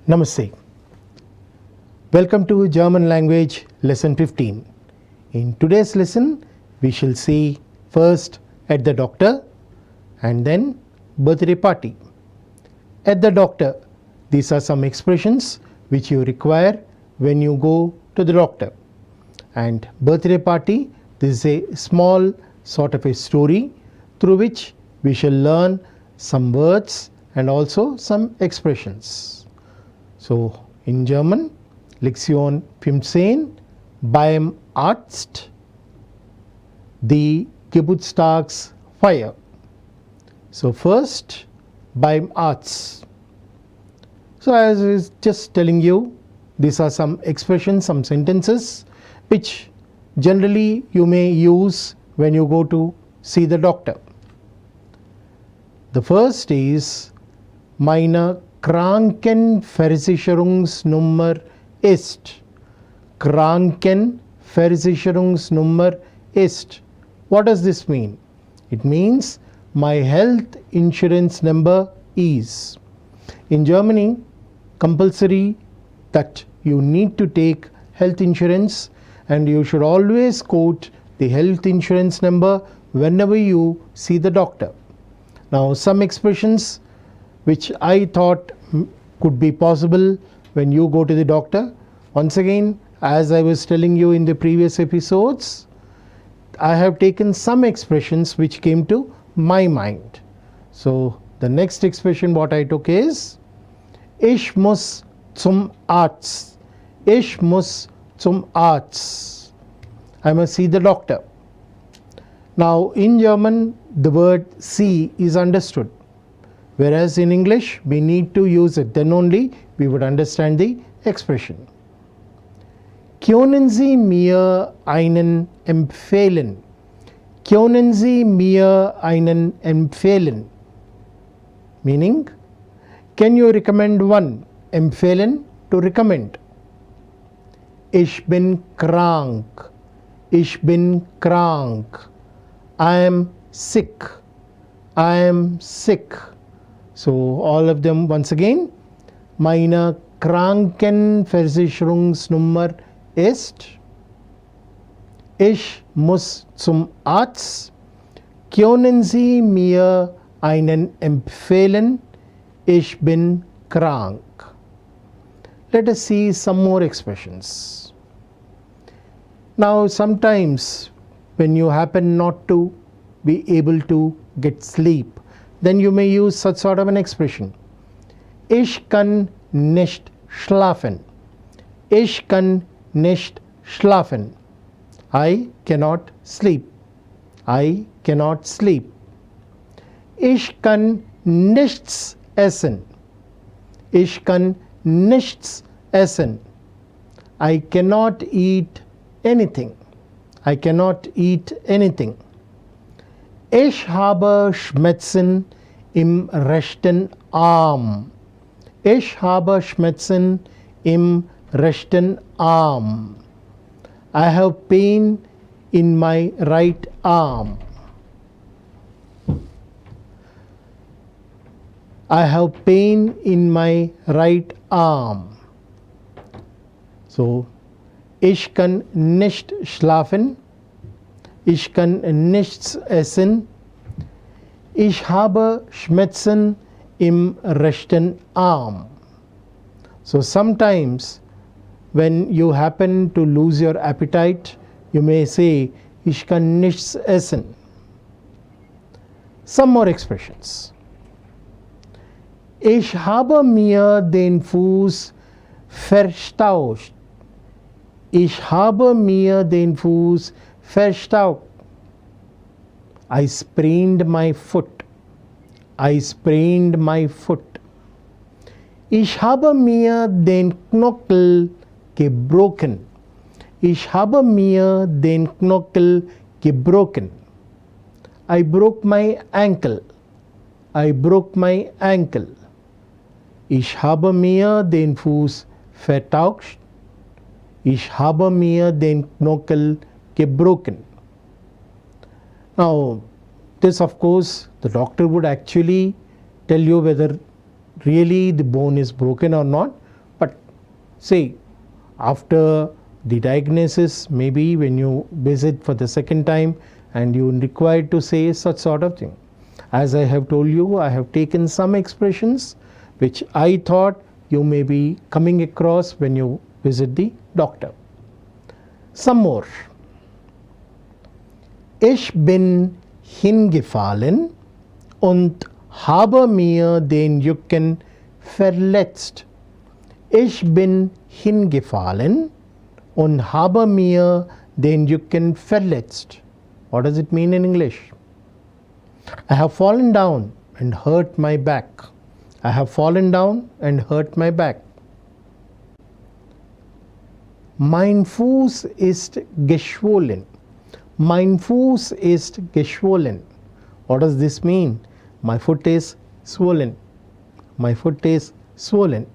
Namaste. Welcome to German language lesson 15. In today's lesson, we shall see first at the doctor and then birthday party. At the doctor, these are some expressions which you require when you go to the doctor. And birthday party, this is a small sort of a story through which we shall learn some words and also some expressions. So in German, 𝗧𝗦𝗔𝗧 𝗂𝗽𝗕𝗓. So first, beim Arzt. So as I was just telling you, these are some expressions, some sentences which generally you may use when you go to see the doctor. The first is meine Krankenversicherungsnummer ist. Krankenversicherungsnummer ist. What does this mean? It means my health insurance number is. In Germany, compulsory that you need to take health insurance, and you should always quote the health insurance number whenever you see the doctor. Now some expressions which I thought could be possible when you go to the doctor. Once again, as I was telling you in the previous episodes, I have taken some expressions which came to my mind. So the next expression what I took is Ich muss zum Arzt. Ich muss zum Arzt. I must see the doctor. Now in German, the word see is understood, whereas in English we need to use it, then only we would understand the expression. Können Sie mir einen empfehlen? Können Sie mir einen empfehlen? Meaning, can you recommend one? Empfehlen, to recommend. Ich bin krank. Ich bin krank. I am sick. I am sick. So all of them once again. Meine Krankenversicherungsnummer ist. Ich muss zum Arzt. Können Sie mir einen empfehlen? Ich bin krank. Let us see some more expressions. Now sometimes when you happen not to be able to get sleep, then you may use such sort of an expression. Ich kann nicht schlafen. Ich kann nicht schlafen. I cannot sleep. I cannot sleep. Ich kann nichts essen. Ich kann nichts essen. I cannot eat anything. I cannot eat anything. Ich habe Schmerzen im rechten Arm. Ich habe Schmerzen im rechten Arm. I have pain in my right arm. I have pain in my right arm. So, ich kann nicht schlafen. Ich kann nichts essen. Ich habe Schmerzen im rechten Arm. So sometimes when you happen to lose your appetite, you may say, ich kann nichts essen. Some more expressions. Ich habe mir den Fuß verstaucht. Ich habe mir den Fuß verstaucht. I sprained my foot. I sprained my foot. Ich habe mir den Knöchel gebrochen. Ich habe mir den Knöchel gebrochen. I broke my ankle. I broke my ankle. Ich habe mir den Fuß vertauscht. Ich habe mir den Knöchel gebrochen. Now, this of course the doctor would actually tell you whether really the bone is broken or not. say after the diagnosis, maybe when you visit for the second time and you required to say such sort of thing. As I have told you, I have taken some expressions which I thought you may be coming across when you visit the doctor. Some more. Ich bin hingefallen und habe mir den Rücken verletzt. Ich bin hingefallen und habe mir den Rücken verletzt. What does it mean in English? I have fallen down and hurt my back. I have fallen down and hurt my back. Mein Fuß ist geschwollen. Mein Fuß ist geschwollen. What does this mean? My foot is swollen. My foot is swollen.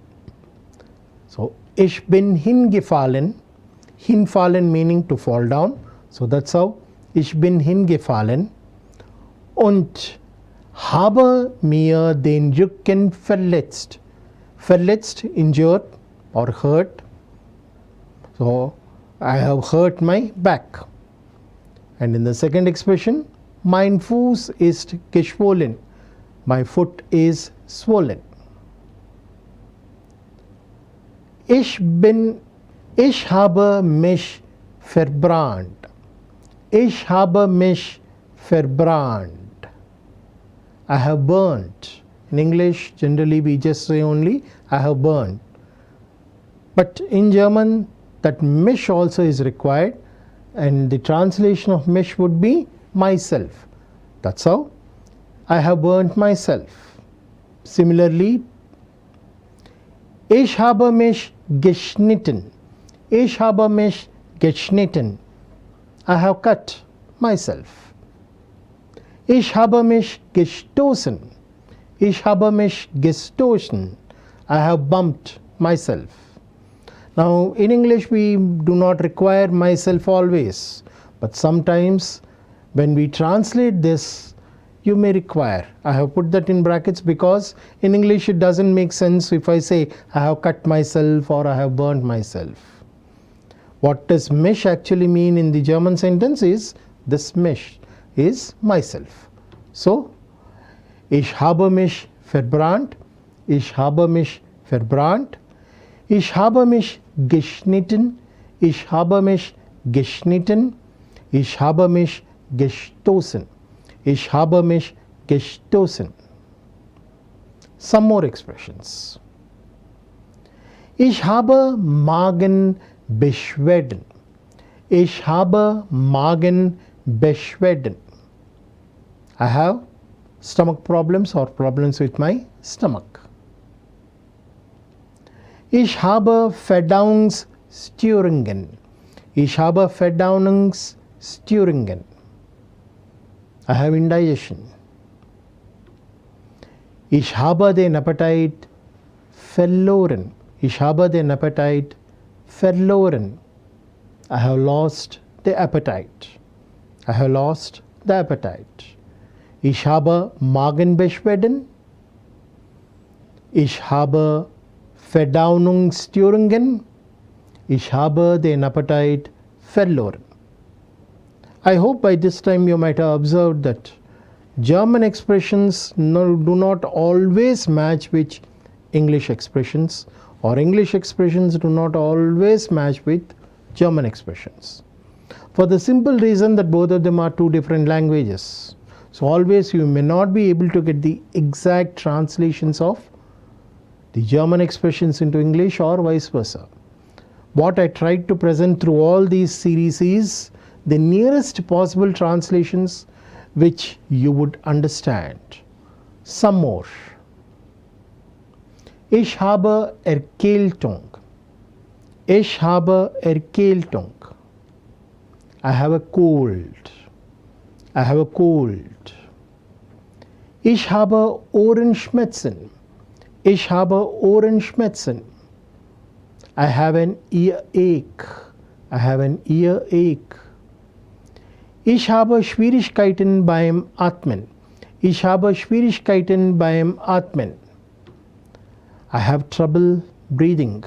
So, ich bin hingefallen. Hinfallen meaning to fall down. So, that's how. Ich bin hingefallen und habe mir den Rücken verletzt. Verletzt, injured or hurt. So, I have hurt my back. And in the second expression, mein Fuß ist geschwollen. My foot is swollen. Ich habe mich verbrannt. Ich habe mich verbrannt. I have burnt. In English, generally we just say only, I have burned. But in German, that mich also is required, and the translation of mich would be myself. That's how. I have burnt myself. Similarly, ich habe mich geschnitten. Ich habe mich geschnitten. I have cut myself. Ich habe mich gestoßen. Ich habe mich gestoßen. I have bumped myself. Now, in English, we do not require myself always, but sometimes when we translate this, you may require. I have put that in brackets because in English it doesn't make sense if I say I have cut myself or I have burnt myself. What does mich actually mean in the German sentence is this mich is myself. So, ich habe mich verbrannt. Ich habe mich verbrannt. Ich habe mich geschnitten. Ich habe mich geschnitten. Ich habe mich gestoßen. Ich habe mich gestoßen. Some more expressions. Ich habe Magenbeschwerden. Ich habe Magenbeschwerden. I have stomach problems or problems with my stomach. Ich habe Verdauungsstörungen. Ich habe Verdauungsstörungen. I have indigestion. Ich habe den Appetit verloren. Ich habe den Appetit verloren. I have lost the appetite. I have lost the appetite. Ich habe Magenbeschwerden. Ich habe Verdauungsstörungen. Ich habe den Appetit verloren. I hope by this time you might have observed that German expressions do not always match with English expressions, or English expressions do not always match with German expressions. For the simple reason that both of them are two different languages. So always you may not be able to get the exact translations of the German expressions into English or vice versa. What I tried to present through all these series is the nearest possible translations which you would understand. Some more. Ich habe Erkältung. Ich habe Erkältung. I have a cold. I have a cold. Ich habe Ohrenschmerzen. Ich habe Ohrenschmerzen. I have an earache. I have an earache. Ich habe Schwierigkeiten beim Atmen. Ich habe Schwierigkeiten beim Atmen. I have trouble breathing.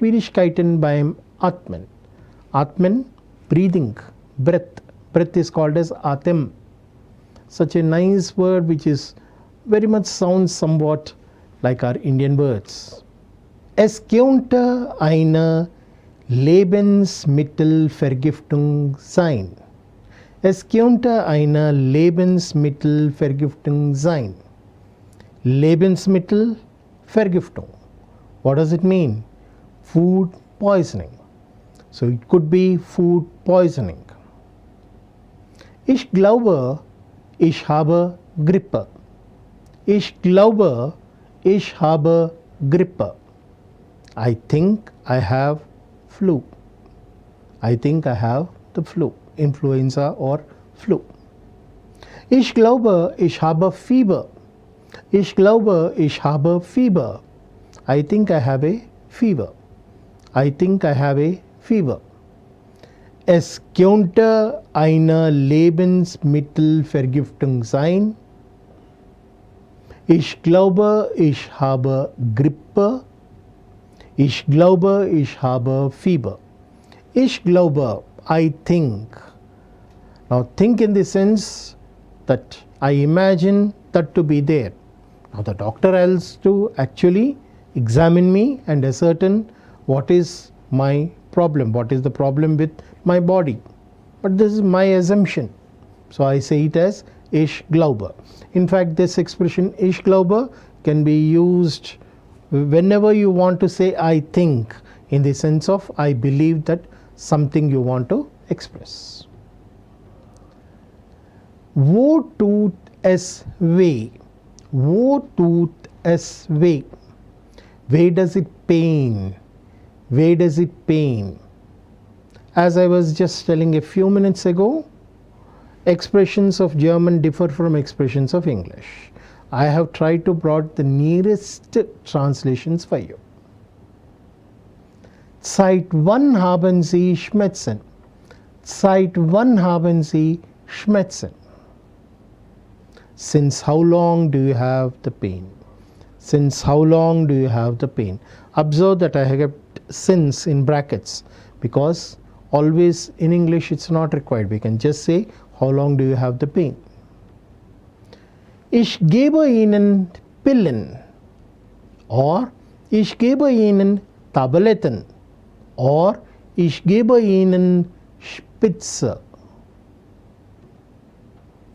𝗕𝗗𝗚𝗃𝗃𝗀𝗛 Atman, breathing, breath. Breath is called as Atim. Such a nice word which is very much sounds somewhat like our Indian words. Es könnte eine Lebensmittelvergiftung sein. Es könnte eine Lebensmittelvergiftung sein. Lebensmittelvergiftung. What does it mean? Food poisoning. So it could be food poisoning. Ich glaube, ich habe Grippe. Ich glaube, ich habe Grippe. I think I have flu. I think I have the flu, influenza or flu. Ich glaube, ich habe Fieber. Ich glaube, ich habe Fieber. I think I have a fever. I think I have a fever. Es könnte eine Lebensmittelvergiftung sein. Ich glaube, ich habe Grippe. Ich glaube, ich habe Fieber. Ich glaube, I think. Now think in the sense that I imagine that to be there. Now the doctor has to actually examine me and ascertain what is my problem, what is the problem with my body. But this is my assumption. So I say it as ich glaube. In fact, this expression ich glaube can be used whenever you want to say I think, in the sense of I believe that something you want to express. Wo tut es weh? Wo tut es weh? Where does it pain? Where does it pain? As I was just telling a few minutes ago, expressions of German differ from expressions of English. I have tried to brought the nearest translations for you. Seit wann haben Sie Schmerzen? Seit wann haben Sie Schmerzen? Since how long do you have the pain? Since how long do you have the pain? Observe that I have kept since in brackets, because always in English it's not required. We can just say how long do you have the pain. Ich gebe Ihnen Pillen, or ich gebe Ihnen Tabletten, or ich gebe Ihnen Spritze.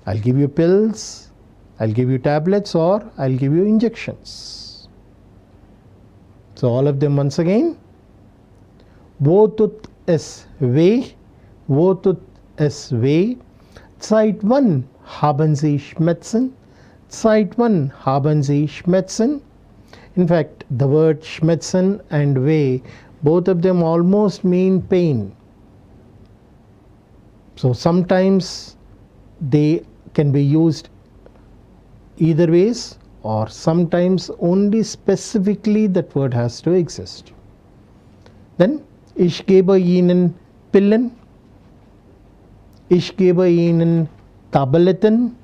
I'll give you pills, I'll give you tablets, or I'll give you injections. So all of them once again. Wo tut es weh? Wo tut es weh? Seit wann haben Sie Schmerzen? Seit wann haben Sie Schmerzen? In fact, the word Schmerzen and weh, both of them almost mean pain. So sometimes they can be used either ways, or sometimes only specifically that word has to exist. Then ich gebe Ihnen Pillen, ich gebe Ihnen Tabletten,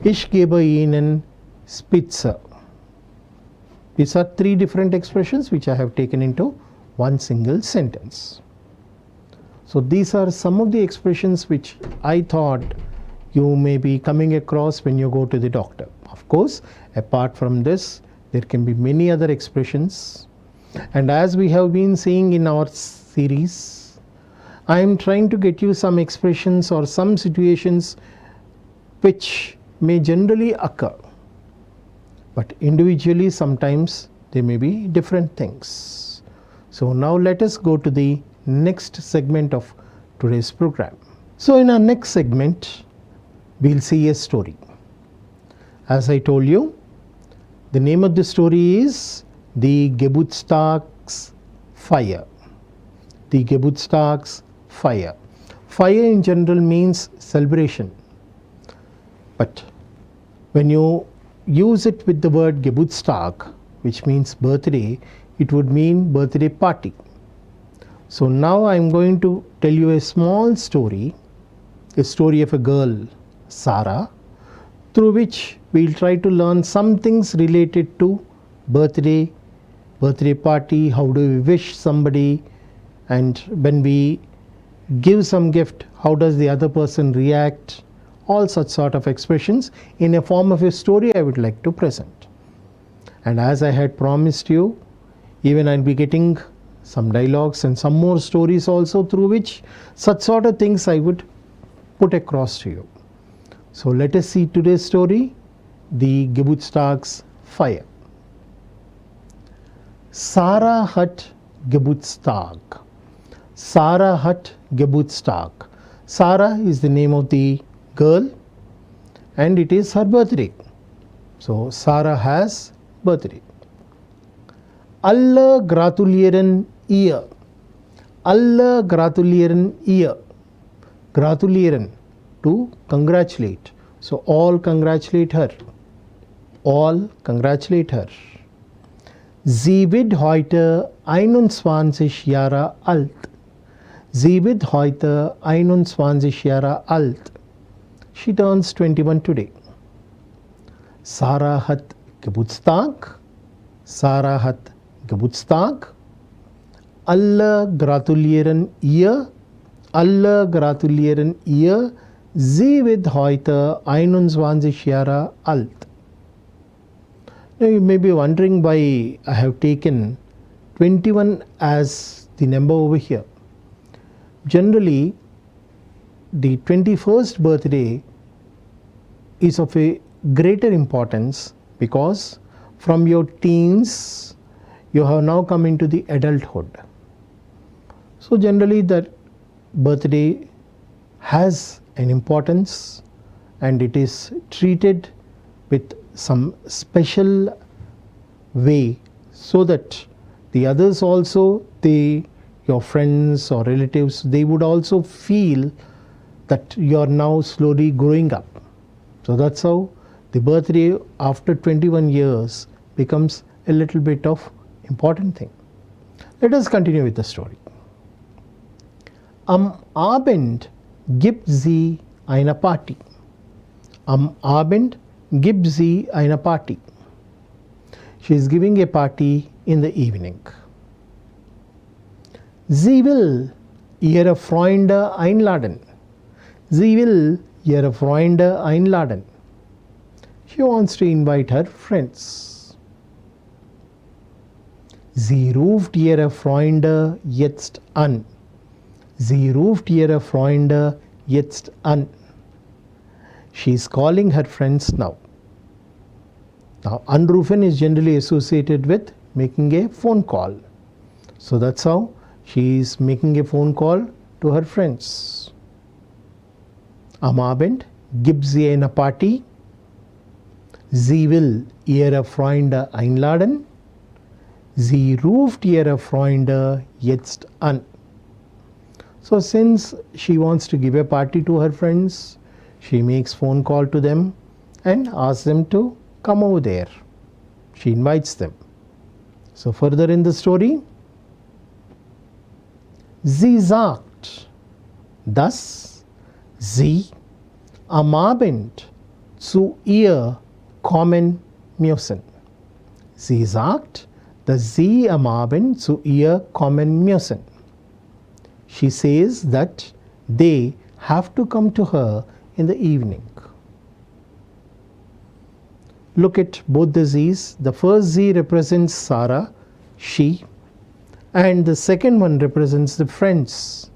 ich gebe Ihnen Spritze. These are three different expressions which I have taken into one single sentence. So these are some of the expressions which I thought you may be coming across when you go to the doctor. Of course, apart from this, there can be many other expressions. And as we have been seeing in our series, I am trying to get you some expressions or some situations which may generally occur, but individually sometimes they may be different things. So now let us go to the next segment of today's program. So in our next segment, we'll see a story. As I told you, the name of the story is the Geburtstagsfeier. The Geburtstagsfeier. Fire in general means celebration. But when you use it with the word Geburtstag, which means birthday, it would mean birthday party. So now I am going to tell you a small story, a story of a girl, Sarah, through which we will try to learn some things related to birthday party, how do we wish somebody, and when we give some gift, how does the other person react, all such sort of expressions in a form of a story I would like to present. And as I had promised you, even I'll be getting some dialogues and some more stories also, through which such sort of things I would put across to you. So let us see today's story, the Geburtstagsfeier. Sarah hat Geburtstag. Sarah hat Geburtstag. Sarah is the name of the girl and it is her birthday. So Sarah has birthday. Alle gratulieren ihr. Alle gratulieren ihr. Gratulieren, to congratulate. So all congratulate her. All congratulate her. Sie wird heute 21 Jahre alt. Sie wird heute 21 Jahre alt. She turns 21 today. Sarah hat Geburtstag. Sarah hat Geburtstag. Alle gratulieren ihr. Alle gratulieren ihr. Sie wird heute 21 Jahre alt. Now you may be wondering why I have taken 21 as the number over here. Generally, the 21st birthday is of a greater importance because from your teens you have now come into the adulthood. So generally that birthday has an importance and it is treated with some special way so that the others also, your friends or relatives, they would also feel that you are now slowly growing up. So that's how the birthday after 21 years becomes a little bit of important thing. Let us continue with the story. Am Abend gibt sie eine Party. Am Abend gibt sie eine Party. She is giving a party in the evening. Sie will ihre Freunde einladen. Sie will ihre Freunde einladen. She wants to invite her friends. Sie ruft ihre Freunde jetzt an. Sie ruft ihre Freunde jetzt an. She is calling her friends now. Now anrufen is generally associated with making a phone call. So that's how she is making a phone call to her friends. Am Abend gibt sie eine Party. Sie will ihre Freunde einladen. Sie ruft ihre Freunde jetzt an. So since she wants to give a party to her friends, she makes phone call to them and asks them to come over there. She invites them. So further in the story, sie sagt, dass sie am Abend zu ihr kommen müssen. Sie sagt, dass sie am Abend zu ihr kommen müssen. She says that they have to come to her in the evening. Look at both the Z's. The first Z represents Sarah, she, and the second one represents the friends,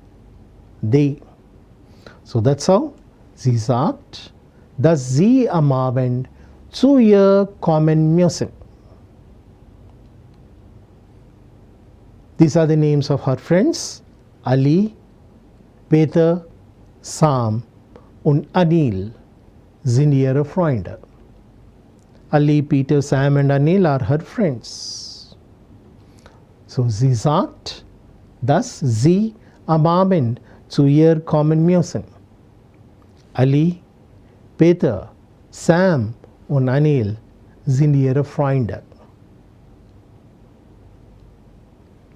they. So that's how sie sagt, dass sie am Abend zu ihr kommen müssen. These are the names of her friends. Ali, Peter, Sam und Anil sind ihre Freunde. Ali, Peter, Sam and Anil are her friends. So sie sagt, dass sie am Abend zu ihr kommen müssen. Ali, Peter, Sam und Anil sind ihre Freunde.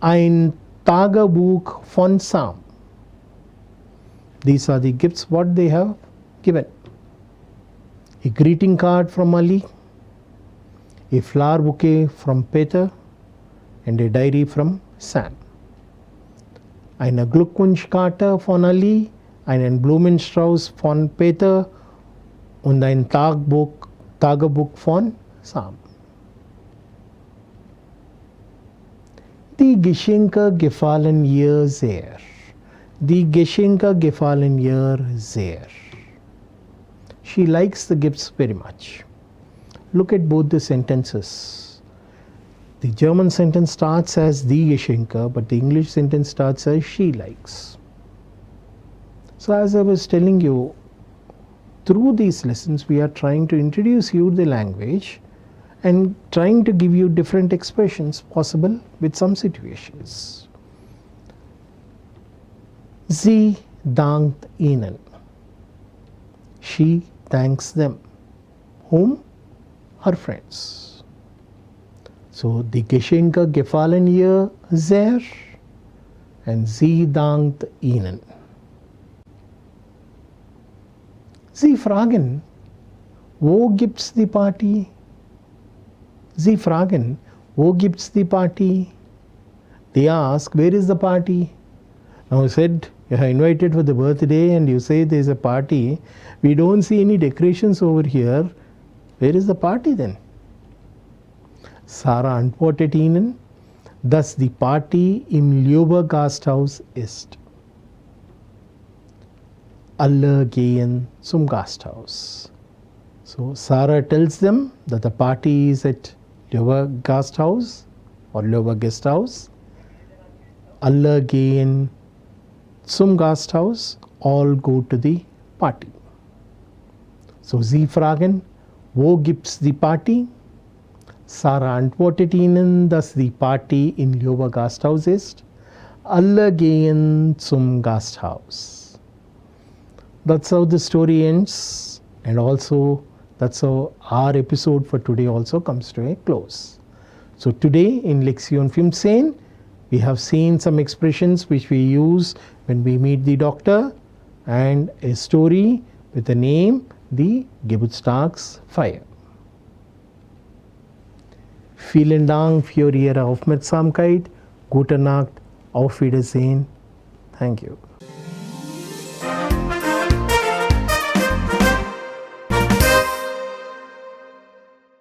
ein Tagebuch von Sam. These are the gifts what they have given. A greeting card from Ali, a flower bouquet from Peter, and a diary from Sam. Eine Glückwunschkarte von Ali, einen Blumenstrauß von Peter und ein Tagebuch von Sam. Die Geschenke gefallen ihr sehr. Die Geschenke gefallen ihr sehr. She likes the gifts very much. Look at both the sentences. The German sentence starts as die Geschenke, but the English sentence starts as she likes. So as I was telling you, through these lessons we are trying to introduce you the language and trying to give you different expressions possible with some situations. Sie dankt ihnen. She thanks them. Whom? Her friends. So die Geschenke gefallen ihr sehr and sie dankt ihnen. Sie fragen, wo gibt's die Party? Sie fragen, wo gibt's die Party? They ask, where is the party? Now I said, you are invited for the birthday and you say there is a party. We don't see any decorations over here. Where is the party then? Sarah antwortet ihnen, dass die Party im 𝗪𝗑𝗪𝗃 ist. Alle gehen zum Gasthaus. So Sarah tells them that the party is at 𝗪𝗑𝗪𝗃 or 𝗪𝗑𝗪𝗃. Alle gehen zum Gasthaus. All go to the party. So sie fragen, wo gibt's die Party? Sarah antwortet ihnen, dass die Party in 𝗪𝗑𝗪𝗃 ist. Alle gehen zum Gasthaus. That's how the story ends, and also that's how our episode for today also comes to a close. So today in Lektion 15 we have seen some expressions which we use when we meet the doctor and a story with the name the Geburtstagsfeier. Vielen Dank für Ihre Aufmerksamkeit. Gute Nacht. Auf Wiedersehen. Thank you.